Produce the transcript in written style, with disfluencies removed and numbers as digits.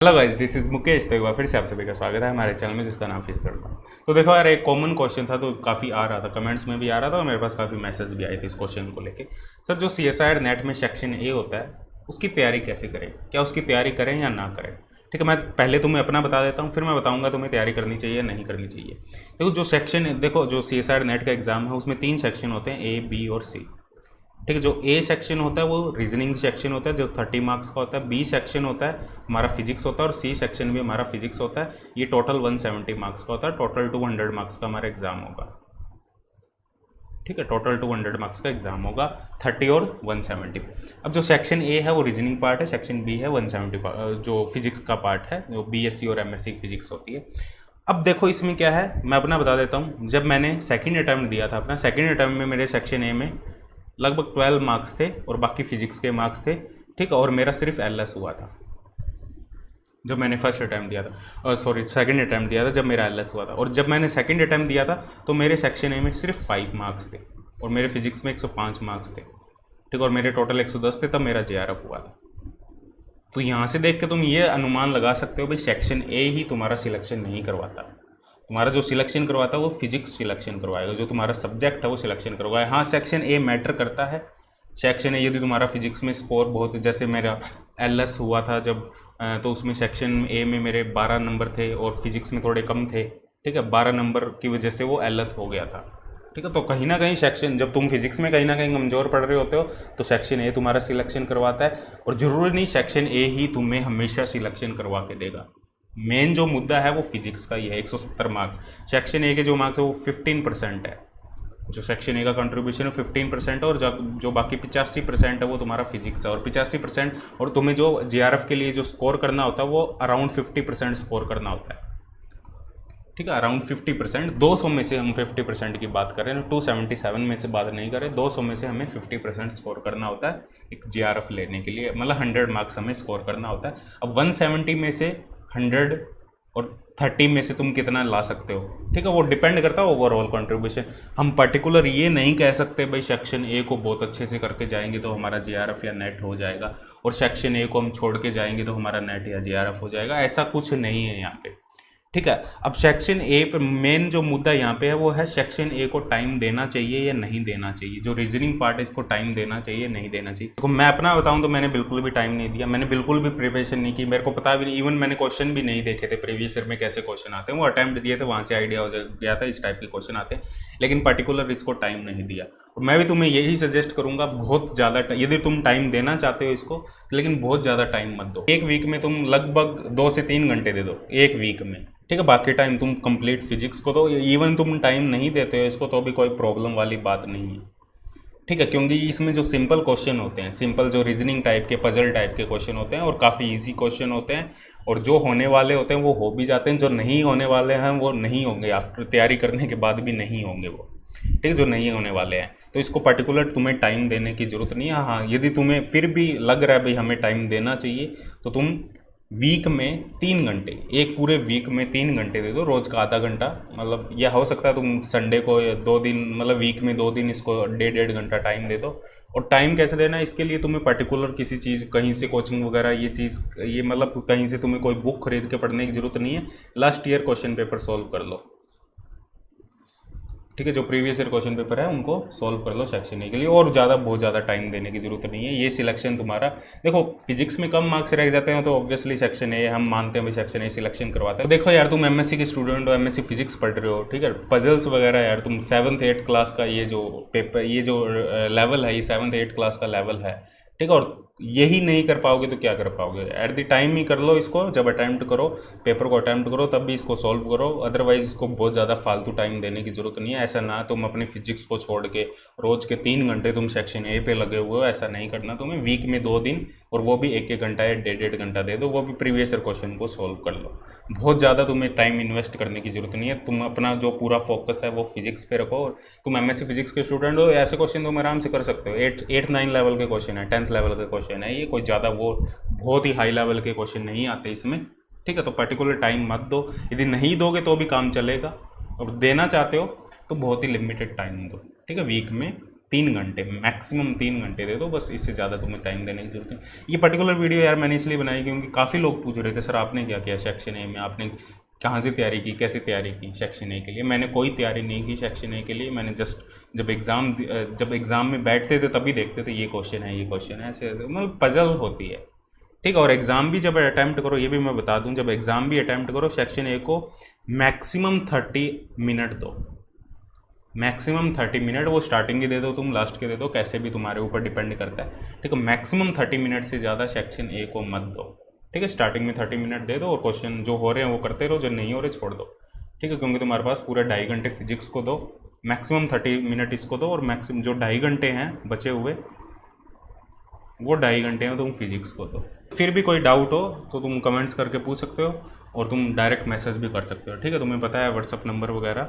Hello guys, this is Mukesh. तो एक बार फिर से आप सभी का स्वागत है हमारे चैनल में जिसका नाम फिर तड़का। तो देखो यार, एक कॉमन क्वेश्चन था तो काफ़ी आ रहा था, कमेंट्स में भी आ रहा था और मेरे पास काफ़ी मैसेज भी आए थे इस क्वेश्चन को लेके। सर, जो CSIR नेट में सेक्शन ए होता है उसकी तैयारी कैसे करें, क्या उसकी तैयारी करें या ना करें? ठीक है, मैं पहले तुम्हें अपना बता देता हूँ, फिर मैं बताऊँगा तुम्हें तैयारी करनी चाहिए या नहीं करनी चाहिए। देखो जो CSIR नेट का एग्ज़ाम है उसमें 3 सेक्शन होते हैं, A, B और C। ठीक है, जो ए सेक्शन होता है वो रीजनिंग सेक्शन होता है जो 30 मार्क्स का होता है। बी सेक्शन होता है हमारा फिजिक्स होता है और सी सेक्शन भी हमारा फिजिक्स होता है। ये टोटल 170 मार्क्स का होता है। टोटल 200 मार्क्स का हमारा एग्जाम होगा। ठीक है, टोटल 200 मार्क्स का एग्जाम होगा, 30 और 170। अब जो सेक्शन ए है वो रीजनिंग पार्ट है, सेक्शन बी है 170 जो फिजिक्स का पार्ट है, जो BSc और MSc फिजिक्स होती है। अब देखो इसमें क्या है, मैं अपना बता देता हूँ। जब मैंने सेकंड अटैम्प्ट दिया था, अपना सेकंड अटैम्प्ट में मेरे सेक्शन ए में लगभग 12 मार्क्स थे और बाकी फिजिक्स के मार्क्स थे। ठीक है, और मेरा सिर्फ LS हुआ था जब मैंने फर्स्ट अटैम्प्ट दिया था, सॉरी सेकंड अटैम्प्ट दिया था जब मेरा LS हुआ था। और जब मैंने सेकंड अटैम्प्ट दिया था तो मेरे सेक्शन ए में सिर्फ 5 मार्क्स थे और मेरे फिजिक्स में 105 मार्क्स थे। ठीक, और मेरे टोटल 110 थे, तब मेरा JRF हुआ था। तो यहाँ से देख के तुम ये अनुमान लगा सकते हो भाई सेक्शन ए ही तुम्हारा सिलेक्शन नहीं करवाता। तुम्हारा जो सिलेक्शन करवाता है वो फिजिक्स सिलेक्शन करवाएगा, जो तुम्हारा सब्जेक्ट है वो सिलेक्शन करवाएगा। हाँ, सेक्शन ए मैटर करता है। सेक्शन ए यदि तुम्हारा फिजिक्स में स्कोर बहुत, जैसे मेरा LS हुआ था जब, तो उसमें सेक्शन ए में मेरे 12 नंबर थे और फिजिक्स में थोड़े कम थे। ठीक है, 12 नंबर की वजह से वो LS हो गया था। ठीक है, तो कहीं ना कहीं सेक्शन, जब तुम फिजिक्स में कहीं ना कहीं कमज़ोर पढ़ रहे होते हो तो सेक्शन ए तुम्हारा सिलेक्शन करवाता है। और ज़रूरी नहीं सेक्शन ए ही तुम्हें हमेशा सिलेक्शन करवा के देगा। मेन जो मुद्दा है वो फिजिक्स का ही है। 170 मार्क्स सेक्शन ए के जो मार्क्स है वो 15% है। जो सेक्शन ए का कंट्रीब्यूशन है 15% और जो बाकी 85% है वो तुम्हारा फिजिक्स है। और 85%, और तुम्हें जो JRF के लिए जो स्कोर करना होता है वो अराउंड 50% स्कोर करना होता है। ठीक है, अराउंड 50%। 200 में से हम 50% की बात कर रहे हैं, 277 में से बात नहीं कर रहे। 200 में से हमें 50% स्कोर करना होता है एक JRF लेने के लिए, मतलब 100 मार्क्स हमें स्कोर करना होता है। अब 170 में से 100 और 30 में से तुम कितना ला सकते हो। ठीक है, वो डिपेंड करता है ओवरऑल कंट्रीब्यूशन। हम पर्टिकुलर ये नहीं कह सकते भाई सेक्शन ए को बहुत अच्छे से करके जाएंगे तो हमारा JRF या नेट हो जाएगा, और सेक्शन ए को हम छोड़ के जाएंगे तो हमारा नेट या JRF हो जाएगा। ऐसा कुछ नहीं है यहाँ पे। ठीक है, अब सेक्शन ए पर मेन जो मुद्दा यहाँ पे है वो है सेक्शन ए को टाइम देना चाहिए या नहीं देना चाहिए। जो रीजनिंग पार्ट है इसको टाइम देना चाहिए नहीं देना चाहिए। देखो, मैं अपना बताऊं तो मैंने बिल्कुल भी टाइम नहीं दिया, मैंने बिल्कुल भी प्रिपरेशन नहीं की, मेरे को पता भी नहीं। इवन मैंने क्वेश्चन भी नहीं देखे थे प्रीवियस ईयर में कैसे क्वेश्चन आते हैं। वो अटैम्प्ट दिए थे, वहाँ से आइडिया हो गया था इस टाइप के क्वेश्चन आते हैं, लेकिन पर्टिकुलर इसको टाइम नहीं दिया। और मैं भी तुम्हें यही सजेस्ट करूंगा, बहुत ज़्यादा यदि तुम टाइम देना चाहते हो इसको, लेकिन बहुत ज़्यादा टाइम मत दो। एक वीक में तुम लगभग 2 से 3 घंटे दे दो एक वीक में। ठीक है, बाकी टाइम तुम कंप्लीट फिजिक्स को दो। इवन तुम टाइम नहीं देते हो इसको तो भी कोई प्रॉब्लम वाली बात नहीं है। ठीक है, क्योंकि इसमें जो सिंपल क्वेश्चन होते हैं, सिंपल जो रीजनिंग टाइप के, पजल टाइप के क्वेश्चन होते हैं और काफ़ी इजी क्वेश्चन होते हैं, और जो होने वाले होते हैं वो हो भी जाते हैं, जो नहीं होने वाले हैं वो नहीं होंगे, आफ्टर तैयारी करने के बाद भी नहीं होंगे वो। ठीक है, जो नहीं होने वाले हैं तो इसको पर्टिकुलर तुम्हें टाइम देने की जरूरत नहीं है। हाँ, यदि तुम्हें फिर भी लग रहा है भाई हमें टाइम देना चाहिए तो तुम वीक में 3 घंटे, एक पूरे वीक में 3 घंटे दे दो, रोज़ का आधा घंटा। मतलब यह हो सकता है तुम संडे को या 2 दिन, मतलब वीक में 2 दिन इसको 1.5 घंटा टाइम दे दो। और टाइम कैसे देना है इसके लिए तुम्हें पर्टिकुलर किसी चीज़, कहीं से कोचिंग वगैरह ये चीज़, ये मतलब कहीं से तुम्हें कोई बुक खरीद के पढ़ने की जरूरत नहीं है। Last year question paper solve कर लो। ठीक है, जो प्रीवियस ईयर क्वेश्चन पेपर है उनको सॉल्व कर लो सेक्शन ए के लिए, और ज़्यादा बहुत ज़्यादा टाइम देने की जरूरत नहीं है। ये सिलेक्शन तुम्हारा, देखो फिजिक्स में कम मार्क्स रह जाते हैं तो ऑब्वियसली सेक्शन ए हम मानते हैं भाई सेक्शन ए सिलेक्शन करवाते हैं। देखो यार, तुम MSc के स्टूडेंट हो, MSc फिजिक्स पढ़ रहे हो, ठीक है, पजल्स वगैरह यार तुम 7th 8th क्लास का ये जो पेपर, ये जो लेवल है, ये 7th 8th क्लास का लेवल है। ठीक है, और यही नहीं कर पाओगे तो क्या कर पाओगे? एट द टाइम ही कर लो इसको, जब अटैम्प्ट करो, पेपर को अटैम्प्ट करो तब भी इसको सॉल्व करो। अदरवाइज इसको बहुत ज़्यादा फालतू टाइम देने की जरूरत नहीं है। ऐसा ना तुम अपनी फिजिक्स को छोड़ के रोज़ के 3 घंटे तुम सेक्शन ए पे लगे हुए हो, ऐसा नहीं करना तुम्हें। वीक में 2 दिन, और वो भी 1-1 घंटा या 1.5-1.5 घंटा दे दो, वो भी प्रीवियस ईयर क्वेश्चन को सॉल्व कर लो। बहुत ज़्यादा तुम्हें टाइम इन्वेस्ट करने की जरूरत नहीं है। तुम अपना जो पूरा फोकस है वो फिजिक्स पे रखो। और तुम MSc फिजिक्स के स्टूडेंट हो, ऐसे क्वेश्चन तुम आराम से कर सकते हो। 8 9 लेवल के क्वेश्चन है, 10th लेवल के क्वेश्चन है, ये कोई ज़्यादा वो बहुत ही हाई लेवल के क्वेश्चन नहीं आते इसमें। ठीक है, तो पर्टिकुलर टाइम मत दो। यदि नहीं दोगे तो भी काम चलेगा, और देना चाहते हो तो बहुत ही लिमिटेड टाइम दो। ठीक है, वीक में 3 घंटे, मैक्सिमम 3 घंटे दे दो बस, इससे ज़्यादा तुम्हें टाइम देने की जरूरत नहीं। ये पर्टिकुलर वीडियो यार मैंने इसलिए बनाई क्योंकि काफ़ी लोग पूछ रहे थे सर आपने क्या किया सेक्शन ए में, आपने कहाँ से तैयारी की, कैसे तैयारी की सेक्शन ए के लिए। मैंने कोई तैयारी नहीं की सेक्शन ए के लिए, मैंने जस्ट जब एग्ज़ाम में बैठते थे तभी देखते थे ये क्वेश्चन है, ये क्वेश्चन है, ऐसे ऐसे मतलब पजल होती है, ठीक है। और एग्ज़ाम भी जब अटैम्प्ट करो, ये भी मैं बता दूं, जब एग्ज़ाम भी अटैम्प्ट करो सेक्शन ए को मैक्सिमम 30 मिनट दो, मैक्सिमम 30 मिनट। वो स्टार्टिंग के दे दो तुम, लास्ट के दे दो, कैसे भी तुम्हारे ऊपर डिपेंड करता है, ठीक है। मैक्सिमम 30 मिनट से ज़्यादा सेक्शन ए को मत दो, ठीक है। स्टार्टिंग में 30 मिनट दे दो और क्वेश्चन जो हो रहे हैं वो करते रहो, जो नहीं हो रहे छोड़ दो, ठीक है। क्योंकि तुम्हारे पास पूरा 2.5 घंटे फिजिक्स को दो, मैक्सिमम 30 मिनट इसको दो, और मैक्सिमम जो 2.5 घंटे हैं बचे हुए वो 2.5 घंटे में तुम फिजिक्स को दो। फिर भी कोई डाउट हो तो तुम कमेंट्स करके पूछ सकते हो, और तुम डायरेक्ट मैसेज भी कर सकते हो, ठीक है। तुम्हें पता है व्हाट्सअप नंबर वगैरह